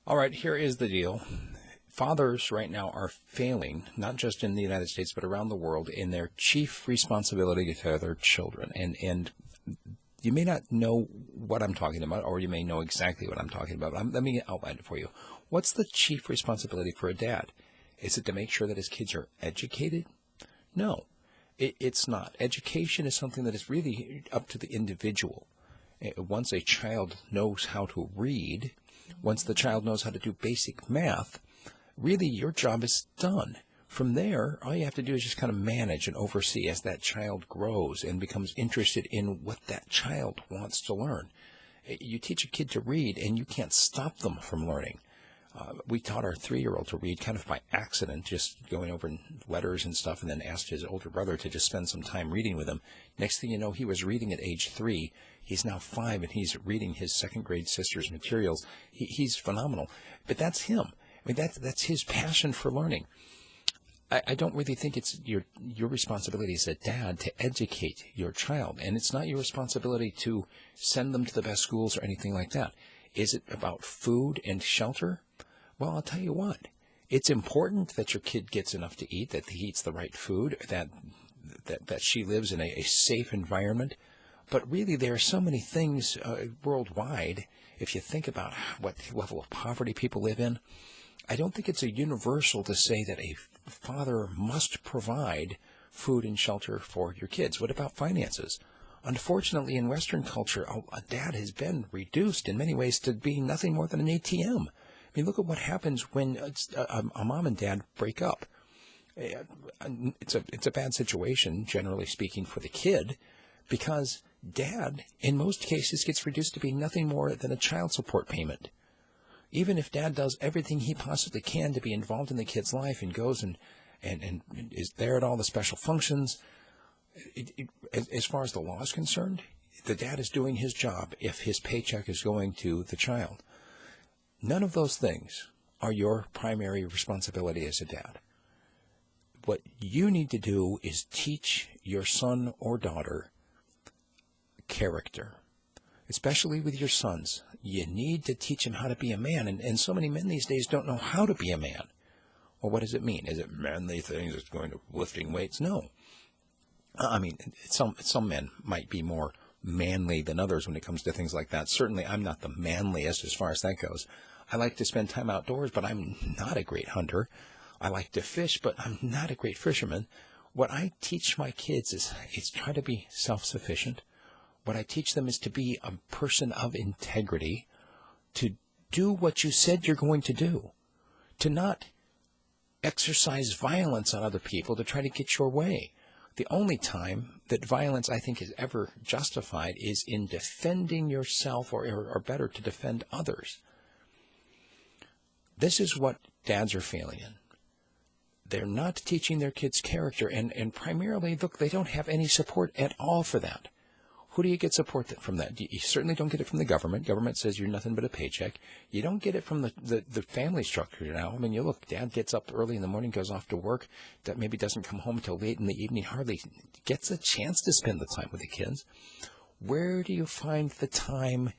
All right, here is the deal. Fathers right now are failing, not just in the United States, but around the world, in their chief responsibility to their children. And you may not know what I'm talking about, or you may know exactly what I'm talking about. Let me outline it for you. What's the chief responsibility for a dad? Is it to make sure that his kids are educated? No, it's not. Education is something that is really up to the individual. Once a child knows how to read, once the child knows how to do basic math, really your job is done. From there, all you have to do is just kind of manage and oversee as that child grows and becomes interested in what that child wants to learn. You teach a kid to read, and you can't stop them from learning. We taught our 3-year-old to read kind of by accident, just going over letters and stuff, and then asked his older brother to just spend some time reading with him. Next thing you know, he was reading at age 3. He's now 5, and he's reading his second-grade sister's materials. He's phenomenal. But that's him. I mean, that's his passion for learning. I don't really think it's your responsibility as a dad to educate your child, and it's not your responsibility to send them to the best schools or anything like that. Is it about food and shelter? Well, I'll tell you what. It's important that your kid gets enough to eat, that he eats the right food, that she lives in a safe environment. But really, there are so many things worldwide, if you think about what level of poverty people live in. I don't think it's a universal to say that a father must provide food and shelter for your kids. What about finances? Unfortunately, in Western culture, a dad has been reduced in many ways to being nothing more than an ATM. I mean, look at what happens when a mom and dad break up. It's a bad situation, generally speaking, for the kid, because dad, in most cases, gets reduced to being nothing more than a child support payment. Even if dad does everything he possibly can to be involved in the kid's life and goes and is there at all the special functions, as far as the law is concerned, the dad is doing his job if his paycheck is going to the child. None of those things are your primary responsibility as a dad. What you need to do is teach your son or daughter character, especially with your sons. You need to teach him how to be a man, and so many men these days don't know how to be a man. Well, what does it mean? Is it manly things? It's going to lifting weights? No. I mean, some men might be more manly than others when it comes to things like that. Certainly, I'm not the manliest as far as that goes. I like to spend time outdoors, but I'm not a great hunter. I like to fish, but I'm not a great fisherman. What I teach my kids is try to be self-sufficient. What I teach them is to be a person of integrity, to do what you said you're going to do, to not exercise violence on other people to try to get your way. The only time that violence, I think, is ever justified is in defending yourself, or better, to defend others. This is what dads are failing in. They're not teaching their kids character, and primarily, look, they don't have any support at all for that. Who do you get support from that? You certainly don't get it from the government. Government says you're nothing but a paycheck. You don't get it from the family structure now. I mean, you look, dad gets up early in the morning, goes off to work, that maybe doesn't come home till late in the evening, hardly gets a chance to spend the time with the kids. Where do you find the time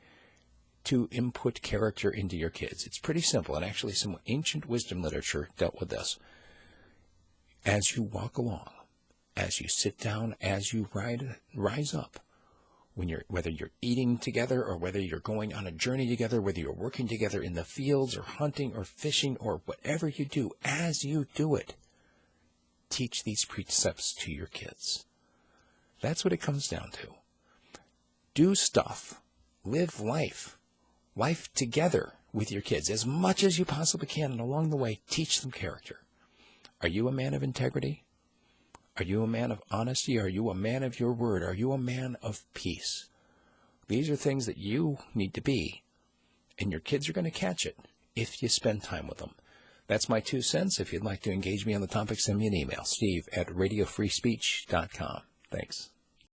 to input character into your kids? It's pretty simple, and actually some ancient wisdom literature dealt with this. As you walk along, as you sit down, as you rise up, whether you're eating together or whether you're going on a journey together, whether you're working together in the fields or hunting or fishing or whatever you do, as you do it, teach these precepts to your kids. That's what it comes down to. Do stuff. Live life together with your kids as much as you possibly can, and along the way, teach them character. Are you a man of integrity? Are you a man of honesty? Are you a man of your word? Are you a man of peace? These are things that you need to be, and your kids are going to catch it if you spend time with them. That's my 2 cents. If you'd like to engage me on the topic, send me an email, steve@radiofreespeech.com. Thanks.